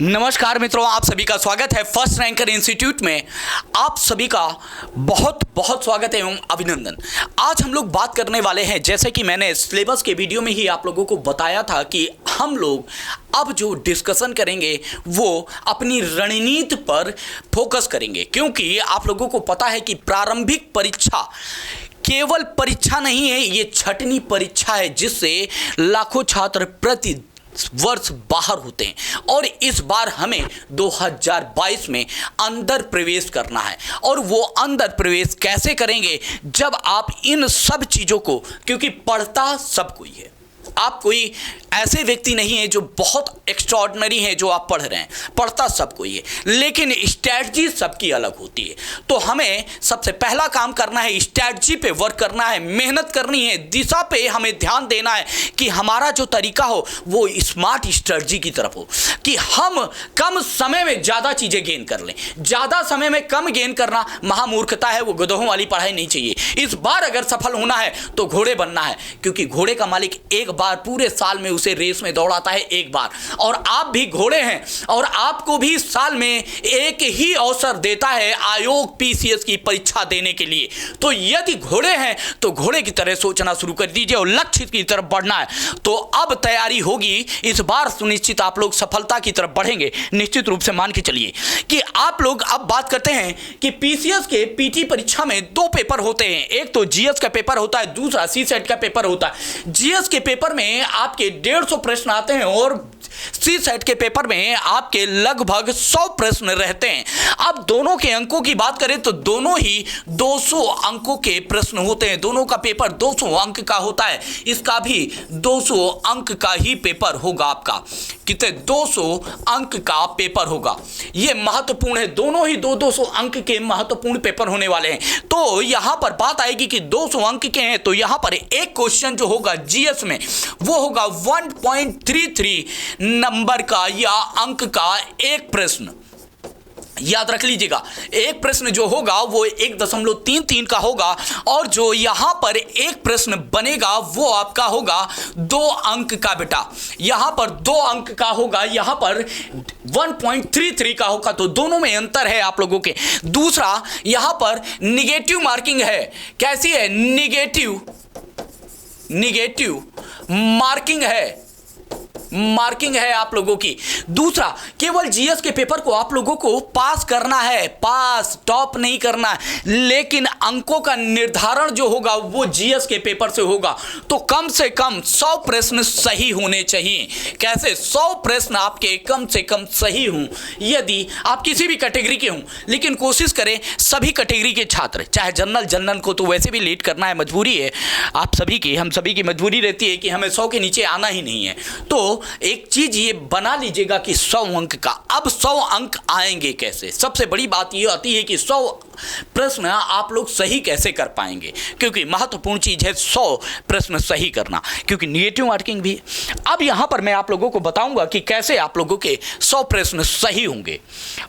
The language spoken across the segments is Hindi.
नमस्कार मित्रों, आप सभी का स्वागत है फर्स्ट रैंकर इंस्टीट्यूट में। आप सभी का बहुत बहुत स्वागत है एवं अभिनंदन। आज हम लोग बात करने वाले हैं, जैसे कि मैंने सिलेबस के वीडियो में ही आप लोगों को बताया था कि हम लोग अब जो डिस्कशन करेंगे वो अपनी रणनीति पर फोकस करेंगे, क्योंकि आप लोगों को पता है कि प्रारंभिक परीक्षा केवल परीक्षा नहीं है, ये छठवीं परीक्षा है जिससे लाखों छात्र प्रति वर्ष बाहर होते हैं। और इस बार हमें 2022 में अंदर प्रवेश करना है। और वो अंदर प्रवेश कैसे करेंगे, जब आप इन सब चीज़ों को, क्योंकि पढ़ता सब कोई है, आप कोई ऐसे व्यक्ति नहीं है जो बहुत एक्स्ट्राऑर्डिनरी है जो आप पढ़ रहे हैं, पढ़ता सब कोई है, लेकिन स्ट्रैटेजी सबकी अलग होती है। तो हमें सबसे पहला काम करना है, स्ट्रैटेजी पे वर्क करना है, मेहनत करनी है, दिशा पे हमें ध्यान देना है कि हमारा जो तरीका हो वो स्मार्ट स्ट्रैटेजी की तरफ हो, कि हम कम समय में ज़्यादा चीज़ें गेन कर लें। ज़्यादा समय में कम गेन करना महामूर्खता है, वो गधों वाली पढ़ाई नहीं चाहिए। इस बार अगर सफल होना है तो घोड़े बनना है, क्योंकि घोड़े का मालिक एक बार पूरे साल में उसे रेस में दौड़ाता है, एक बार। और आप भी घोड़े हैं और आपको भी साल में एक ही अवसर देता है आयोग पीसीएस की परीक्षा देने के लिए। तो यदि घोड़े हैं तो घोड़े की तरह सोचना शुरू कर दीजिए और लक्ष्य की तरफ बढ़ना है। तो अब तैयारी होगी, इस बार सुनिश्चित आप लोग सफलता की तरफ बढ़ेंगे। निश्चित रूप से मान के चलिए कि आप लोग अब बात करते हैं कि पीसीएस के पीटी परीक्षा में दो पेपर होते हैं, एक तो जीएस का पेपर होता है, दूसरा सीसेट का पेपर होता है। जीएस के पेपर में आपके 150 प्रश्न आते हैं और सी सेट के पेपर में आपके लगभग 100 प्रश्न रहते हैं। अब दोनों के अंकों की बात करें तो दोनों ही 200 अंकों के प्रश्न होते हैं। दोनों का पेपर 200 अंक का होता है, इसका भी 200 अंक का ही पेपर होगा। आपका कितने 200 अंक का पेपर होगा, यह महत्वपूर्ण है। दोनों ही 200 अंक के महत्वपूर्ण पेपर होने वाले हैं। तो यहां पर बात आएगी कि 200 अंक के हैं, तो यहां पर एक क्वेश्चन जो होगा जीएस में वो होगा 1.33 नंबर का या अंक का एक प्रश्न। याद रख लीजिएगा, एक प्रश्न जो होगा वो 1.33 का होगा और जो यहां पर एक प्रश्न बनेगा वो आपका होगा 2 अंक का बेटा। यहां पर 2 अंक का होगा, यहां पर 1.33 का होगा, तो दोनों में अंतर है आप लोगों के। दूसरा, यहां पर निगेटिव मार्किंग है। कैसी है? निगेटिव मार्किंग है आप लोगों की। दूसरा, केवल जीएस के पेपर को आप लोगों को पास करना है, पास, टॉप नहीं करना है, लेकिन अंकों का निर्धारण जो होगा वो जीएस के पेपर से होगा। तो कम से कम 100 प्रश्न सही होने चाहिए। कैसे? 100 प्रश्न आपके कम से कम सही हों। यदि आप किसी भी कैटेगरी के हों, लेकिन कोशिश करें सभी कैटेगरी के छात्र, चाहे जनरल को तो वैसे भी लीड करना है, मजबूरी है आप सभी की, हम सभी की मजबूरी रहती है कि हमें 100 के नीचे आना ही नहीं है। तो एक चीज ये बना लीजिएगा कि 100 अंक का। अब 100 अंक आएंगे कैसे? सबसे बड़ी बात ये आती है कि 100 प्रश्न आप लोग सही कैसे कर पाएंगे, क्योंकि महत्वपूर्ण चीज है 100 प्रश्न सही करना, क्योंकि निगेटिव मार्किंग भी। अब यहां पर मैं आप लोगों को बताऊंगा कि कैसे आप लोगों के 100 प्रश्न सही होंगे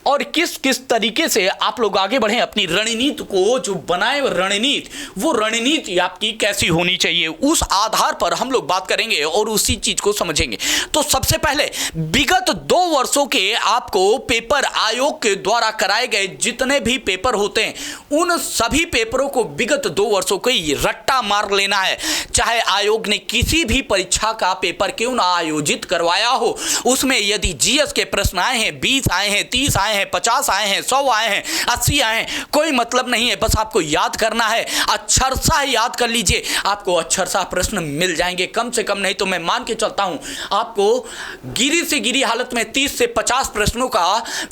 और किस किस तरीके से आप लोग आगे बढ़े अपनी रणनीति को, जो बनाए रणनीति, वो रणनीति आपकी कैसी होनी चाहिए, उस आधार पर हम लोग बात करेंगे और उसी चीज को समझेंगे। तो सबसे पहले विगत 2 वर्षों के आपको पेपर आयोग के द्वारा कराए गए जितने भी पेपर होते हैं, उन सभी पेपरों को विगत 2 वर्षों को रट्टा मार लेना है। चाहे आयोग ने किसी भी परीक्षा का पेपर क्यों ना आयोजित करवाया हो, उसमें यदि जीएस के प्रश्न आए हैं, 20 आए हैं, 30 आए हैं, 50 आए हैं, 100 आए हैं, 80 आए हैं, कोई मतलब नहीं है। बस आपको याद करना है, अक्षरशः याद कर लीजिए, आपको अक्षरशः प्रश्न मिल जाएंगे कम से कम। नहीं तो मैं मान के चलता हूं आपको गिरी से गिरी हालत में 30 से 50 प्रश्नों का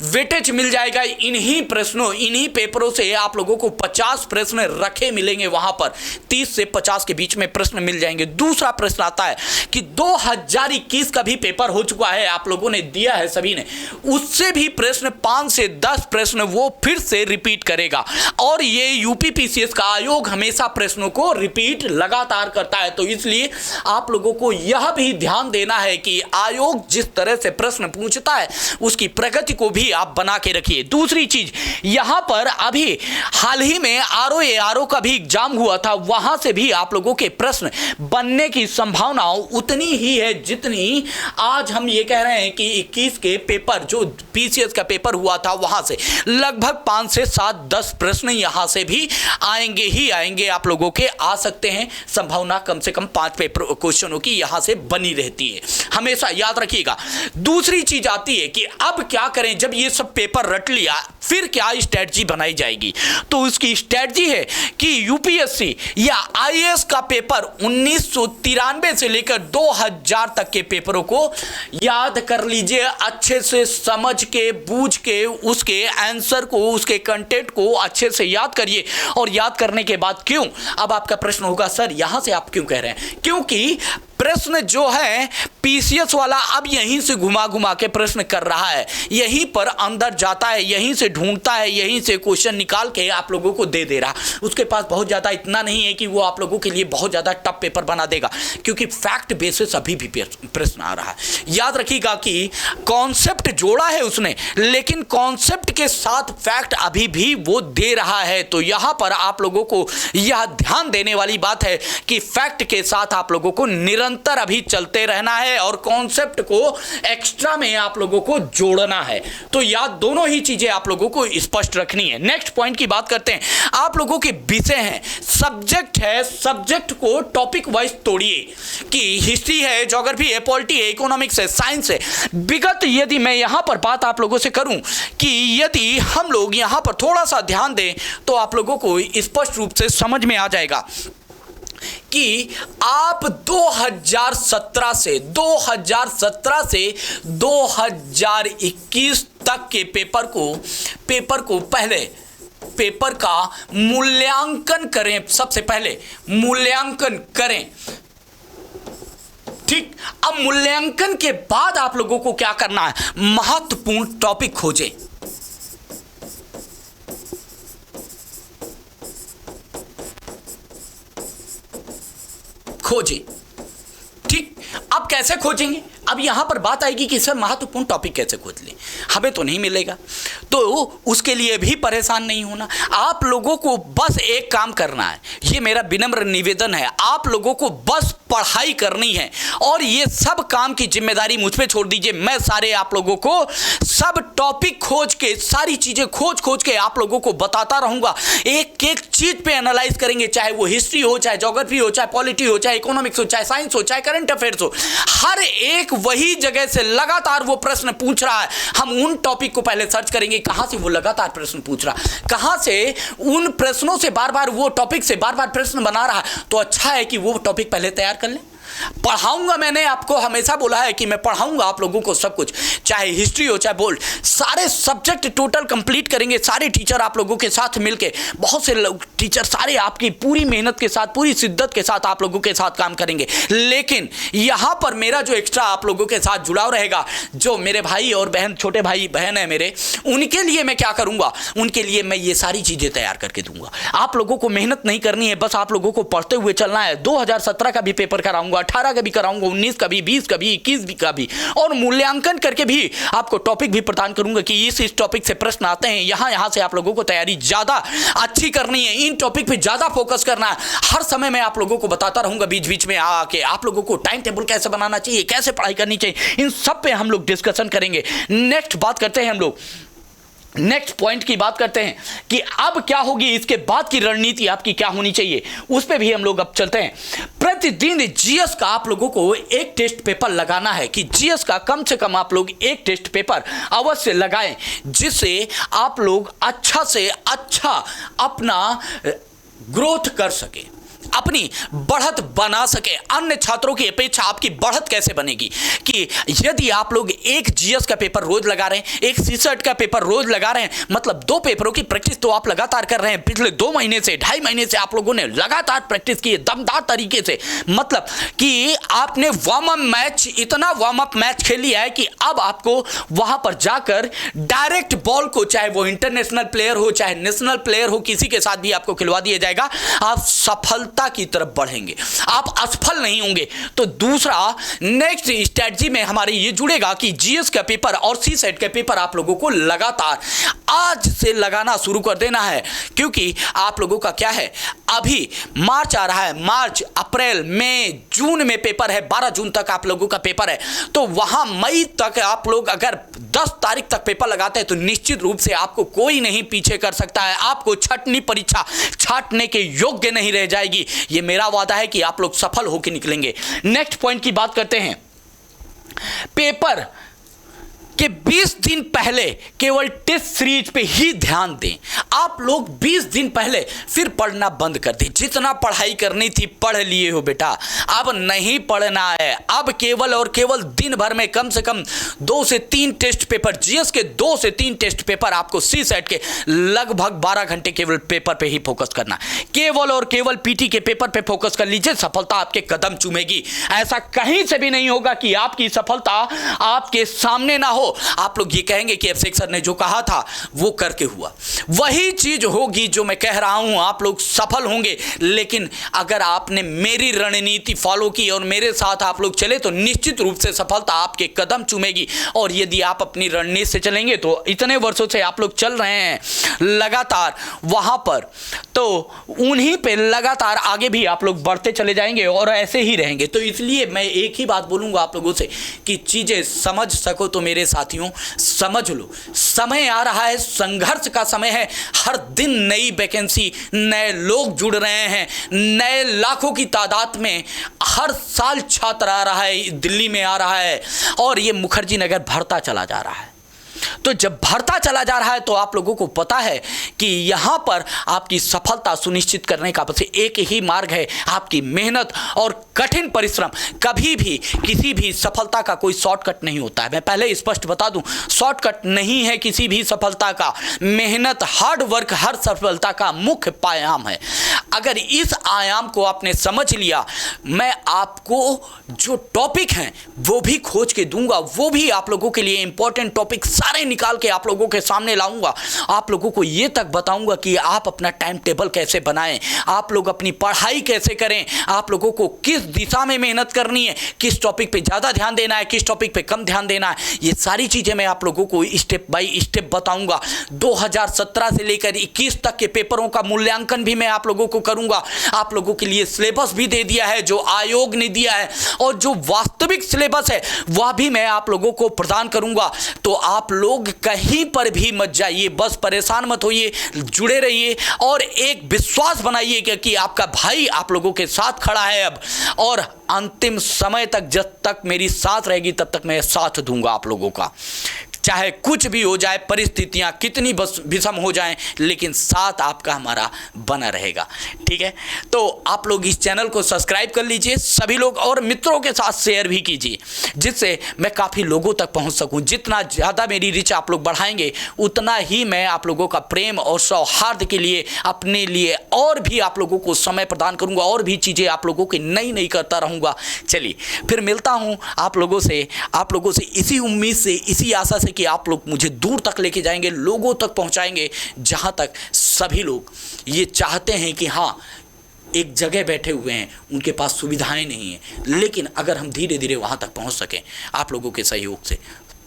वेटेज मिल जाएगा। इन्हीं प्रश्नों, इन्हीं पेपरों से आप लोगों को 50 प्रश्न रखे मिलेंगे, वहां पर 30 से 50 के बीच में प्रश्न मिल जाएंगे। दूसरा प्रश्न आता है कि 2021 का भी पेपर हो चुका है, आप लोगों ने दिया है सभी ने, उससे भी प्रश्न 5 से 10 प्रश्न वो फिर से रिपीट करेगा। और ये यूपी पीसीएस का आयोग हमेशा प्रश्नों को रिपीट लगातार करता है। तो इसलिए आप लोगों को यह भी ध्यान देना है कि आयोग जिस तरह से प्रश्न पूछता है उसकी प्रगति को भी आप बना के रखिए। दूसरी चीज, यहां पर अभी अभी हाल ही में आरओ का भी एग्जाम हुआ था, वहां से भी आप लोगों के प्रश्न बनने की संभावना उतनी ही है जितनी आज हम ये कह रहे हैं कि 21 के पेपर जो पीसीएस का पेपर हुआ था वहां से लगभग 5 से 7-10 प्रश्न यहां से भी आएंगे ही आएंगे, आप लोगों के आ सकते हैं। संभावना कम से कम 5 पेपर क्वेश्चनों की यहां से बनी रहती है, हमेशा याद रखिएगा। दूसरी चीज आती है कि अब क्या करें, जब ये सब पेपर रट लिया फिर क्या स्ट्रेटजी बनाई जाएगी। तो उसकी स्ट्रेटजी है कि यूपीएससी या आईएएस का पेपर 1993 से लेकर 2000 तक के पेपरों को याद कर लीजिए, अच्छे से समझ के बूझ के उसके आंसर को, उसके कंटेंट को अच्छे से याद करिए। और याद करने के बाद क्यों, अब आपका प्रश्न होगा सर यहां से आप क्यों कह रहे हैं, क्योंकि प्रश्न जो है पीसीएस वाला अब यहीं से घुमा घुमा के प्रश्न कर रहा है, यहीं पर अंदर जाता है, यहीं से ढूंढता है, यहीं से क्वेश्चन निकाल के आप लोगों को दे रहा। उसके पास बहुत ज़्यादा इतना नहीं है कि वो आप लोगों के लिए बहुत ज़्यादा टफ पेपर बना देगा, क्योंकि फैक्ट बेसिस अभी भी प्रश्न आ रहा है। याद रखिएगा कि कॉन्सेप्ट जोड़ा है उसने, लेकिन कॉन्सेप्ट के साथ फैक्ट अभी भी वो दे रहा है। तो यहाँ पर आप लोगों को यह ध्यान देने वाली बात है कि फैक्ट के साथ आप लोगों को निरंतर अभी चलते रहना है और कॉन्सेप्ट को एक्स्ट्रा में आप लोगों को जोड़ना है। तो याद दोनों ही चीजें आप लोगों को स्पष्ट रखनी है। नेक्स्ट पॉइंट की बात करते हैं। आप लोगों के विषय हैं, सब्जेक्ट है, सब्जेक्ट को टॉपिक वाइज तोड़िए कि हिस्ट्री है, ज्योग्राफी है, पॉलिटी है, इकोनॉमिक्स है, साइंस है। विगत यदि मैं यहां पर बात आप लोगों से करूं कि यदि हम लोग यहां पर थोड़ा सा ध्यान दें तो आप लोगों को स्पष्ट रूप से समझ में आ जाएगा कि आप 2017 से 2021 तक के पेपर को पहले पेपर का मूल्यांकन करें। सबसे पहले मूल्यांकन करें, ठीक। अब मूल्यांकन के बाद आप लोगों को क्या करना है, महत्वपूर्ण टॉपिक खोजें। ठीक। अब कैसे खोजेंगे, अब यहां पर बात आएगी कि सर महत्वपूर्ण टॉपिक कैसे खोज लें, हमें तो नहीं मिलेगा, तो उसके लिए भी परेशान नहीं होना। आप लोगों को बस एक काम करना है, ये मेरा विनम्र निवेदन है, आप लोगों को बस पढ़ाई करनी है और ये सब काम की जिम्मेदारी मुझ पे छोड़ दीजिए। मैं सारे आप लोगों को सब टॉपिक खोज के, सारी चीजें खोज के आप लोगों को बताता रहूंगा। एक एक चीज पे एनालाइज करेंगे, चाहे वो हिस्ट्री हो, चाहे ज्योग्राफी हो, चाहे पॉलिटी हो, चाहे इकोनॉमिक्स हो, चाहे साइंस हो, चाहे करंट अफेयर्स हो। हर एक वही जगह से लगातार वो प्रश्न पूछ रहा है। हम उन टॉपिक को पहले सर्च करेंगे, कहां से वो लगातार प्रश्न पूछ रहा है, कहां से उन प्रश्नों से बार बार वो टॉपिक से बार बार प्रश्न बना रहा है। तो अच्छा है कि वो टॉपिक पहले तैयार कर लें। पढ़ाऊंगा, मैंने आपको हमेशा बोला है कि मैं पढ़ाऊंगा आप लोगों को सब कुछ, चाहे हिस्ट्री हो चाहे बोल्ड, सारे सब्जेक्ट टोटल कंप्लीट करेंगे। सारे टीचर आप लोगों के साथ मिलके, बहुत से टीचर सारे आपकी पूरी मेहनत के साथ, पूरी शिद्दत के साथ आप लोगों के साथ काम करेंगे। लेकिन यहां पर मेरा जो एक्स्ट्रा आप लोगों के साथ जुड़ाव रहेगा, जो मेरे भाई और बहन, छोटे भाई बहन है मेरे, उनके लिए मैं क्या करूंगा, उनके लिए मैं ये सारी चीजें तैयार करके दूंगा। आप लोगों को मेहनत नहीं करनी है, बस आप लोगों को पढ़ते हुए चलना है। 2017 का भी पेपर कराऊंगा, 18 का भी कराऊंगा, 19 का भी, 20 का भी, 21 का भी, और मूल्यांकन करके भी आपको टॉपिक भी प्रदान करूंगा कि इस टॉपिक से प्रश्न आते हैं, यहां से आप लोगों को तैयारी ज्यादा अच्छी करनी है, इन टॉपिक पे ज्यादा फोकस करना है। हर समय मैं आप लोगों को बताता रहूंगा बीच बीच में आके, आप लोगों को टाइम टेबल कैसे बनाना चाहिए, कैसे पढ़ाई करनी चाहिए, इन सब पे हम लोग डिस्कशन करेंगे। नेक्स्ट बात करते हैं, हम लोग नेक्स्ट पॉइंट की बात करते हैं कि अब क्या होगी, इसके बाद की रणनीति आपकी क्या होनी चाहिए, उस पे भी हम लोग अब चलते हैं। प्रतिदिन जीएस का आप लोगों को एक टेस्ट पेपर लगाना है कि जीएस का कम से कम आप लोग एक टेस्ट पेपर अवश्य लगाएं, जिससे आप लोग अच्छा से अच्छा अपना ग्रोथ कर सके, अपनी बढ़त बना सके। अन्य छात्रों की अपेक्षा आपकी बढ़त कैसे बनेगी कि यदि आप लोग एक जीएस का पेपर रोज लगा रहे हैं, एक सीसेट का पेपर रोज लगा रहे हैं, मतलब 2 पेपरों की प्रैक्टिस तो आप लगातार कर रहे हैं। पिछले 2 महीने से, 2.5 महीने से आप लोगों ने लगातार प्रैक्टिस की है दमदार तरीके से, मतलब कि आपने वार्म अप मैच, इतना वार्म अप मैच खेल लिया है कि अब आपको वहां पर जाकर डायरेक्ट बॉल को, चाहे वो इंटरनेशनल प्लेयर हो चाहे नेशनल प्लेयर हो, किसी के साथ भी आपको खिलवा दिया जाएगा, आप सफलता की तरफ बढ़ेंगे, आप असफल नहीं होंगे। तो दूसरा नेक्स्ट स्ट्रेटजी में हमारे ये जुड़ेगा कि जीएस का पेपर और सीसेट का पेपर आप लोगों को लगातार आज से लगाना शुरू कर देना है, क्योंकि आप लोगों का क्या है, अभी मार्च आ रहा है, मार्च, अप्रैल, मई, जून में पेपर है, 12 जून तक आप लोगों का पेपर है। तो वहां मई तक आप लोग अगर 10 तारीख तक पेपर लगाते हैं तो निश्चित रूप से आपको कोई नहीं पीछे कर सकता है। आपको छठवीं परीक्षा छाटने के योग्य नहीं रह जाएगी। यह मेरा वादा है कि आप लोग सफल होकर निकलेंगे। नेक्स्ट पॉइंट की बात करते हैं। पेपर कि 20 दिन पहले केवल टेस्ट सीरीज पे ही ध्यान दें। आप लोग 20 दिन पहले फिर पढ़ना बंद कर दें। जितना पढ़ाई करनी थी पढ़ लिए हो बेटा, अब नहीं पढ़ना है। अब केवल और केवल दिन भर में कम से कम 2 से 3 टेस्ट पेपर, जीएस के 2 से 3 टेस्ट पेपर, आपको सी सेट के लगभग 12 घंटे केवल पेपर पे ही फोकस करना। केवल और केवल पीटी के पेपर पे फोकस कर लीजिए, सफलता आपके कदम चूमेगी। ऐसा कहीं से भी नहीं होगा कि आपकी सफलता आपके सामने ना हो। आप लोग ये कहेंगे कि अभिषेक सर ने जो कहा था वो करके हुआ, वही चीज होगी जो मैं कह रहा हूं। आप लोग सफल होंगे, लेकिन अगर आपने मेरी रणनीति फॉलो की और मेरे साथ आप लोग चले तो निश्चित रूप से सफलता आपके कदम चूमेगी। और यदि आप अपनी रणनीति से चलेंगे तो इतने वर्षों से आप लोग चल रहे हैं लगातार वहां पर, तो उन्हीं पे लगातार आगे भी आप लोग बढ़ते चले जाएंगे और ऐसे ही रहेंगे। तो इसलिए मैं एक ही बात बोलूंगा आप लोगों से कि चीजें समझ सको तो मेरे साथियों समझ लो। समय आ रहा है, संघर्ष का समय है। हर दिन नई वैकेंसी, नए लोग जुड़ रहे हैं, नए लाखों की तादाद में हर साल छात्र आ रहा है, दिल्ली में आ रहा है और ये मुखर्जी नगर भरता चला जा रहा है। तो जब भरता चला जा रहा है तो आप लोगों को पता है कि यहां पर आपकी सफलता सुनिश्चित करने का बस एक ही मार्ग है, आपकी मेहनत और कठिन परिश्रम। कभी भी किसी भी सफलता का कोई शॉर्टकट नहीं होता है। मैं पहले स्पष्ट बता दूं, शॉर्टकट नहीं है किसी भी सफलता का। मेहनत, हार्ड वर्क हर सफलता का मुख्य आयाम है। अगर इस आयाम को आपने समझ लिया, मैं आपको जो टॉपिक हैं वो भी खोज के दूंगा, वो भी आप लोगों के लिए इंपॉर्टेंट टॉपिक सारे निकाल के आप लोगों के सामने लाऊंगा। आप लोगों को ये तक बताऊंगा कि आप अपना टाइम टेबल कैसे बनाएं, आप लोग अपनी पढ़ाई कैसे करें, आप लोगों को किस दिशा में मेहनत करनी है, किस टॉपिक पे ज़्यादा ध्यान देना है, किस टॉपिक पे कम ध्यान देना है। ये सारी चीज़ें मैं आप लोगों को स्टेप बाय स्टेप बताऊंगा। 2017 से लेकर 21 तक के पेपरों का मूल्यांकन भी मैं आप लोगों को करूंगा। आप लोगों के लिए सिलेबस भी दे दिया है जो आयोग ने दिया है, और जो वास्तविक सिलेबस है वह भी मैं आप लोगों को प्रदान करूंगा। तो आप लोग कहीं पर भी मत जाइए, बस परेशान मत होइए, जुड़े रहिए और एक विश्वास बनाइए कि आपका भाई आप लोगों के साथ खड़ा है अब, और अंतिम समय तक जब तक मेरी साथ रहेगी तब तक मैं साथ दूंगा आप लोगों का। चाहे कुछ भी हो जाए, परिस्थितियां कितनी विषम हो जाएं, लेकिन साथ आपका हमारा बना रहेगा। ठीक है, तो आप लोग इस चैनल को सब्सक्राइब कर लीजिए सभी लोग, और मित्रों के साथ शेयर भी कीजिए, जिससे मैं काफ़ी लोगों तक पहुंच सकूं। जितना ज़्यादा मेरी रीच आप लोग बढ़ाएंगे उतना ही मैं आप लोगों का प्रेम और सौहार्द के लिए, अपने लिए और भी आप लोगों को समय प्रदान करूँगा, और भी चीज़ें आप लोगों की नई नई करता रहूँगा। चलिए फिर मिलता हूँ आप लोगों से इसी उम्मीद से, इसी आशा से कि आप लोग मुझे दूर तक लेके जाएंगे, लोगों तक पहुंचाएंगे, जहां तक सभी लोग ये चाहते हैं कि हाँ, एक जगह बैठे हुए हैं, उनके पास सुविधाएं नहीं हैं, लेकिन अगर हम धीरे धीरे वहां तक पहुंच सकें आप लोगों के सहयोग से,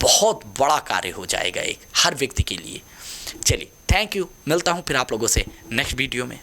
बहुत बड़ा कार्य हो जाएगा एक हर व्यक्ति के लिए। चलिए, थैंक यू। मिलता हूं फिर आप लोगों से नेक्स्ट वीडियो में।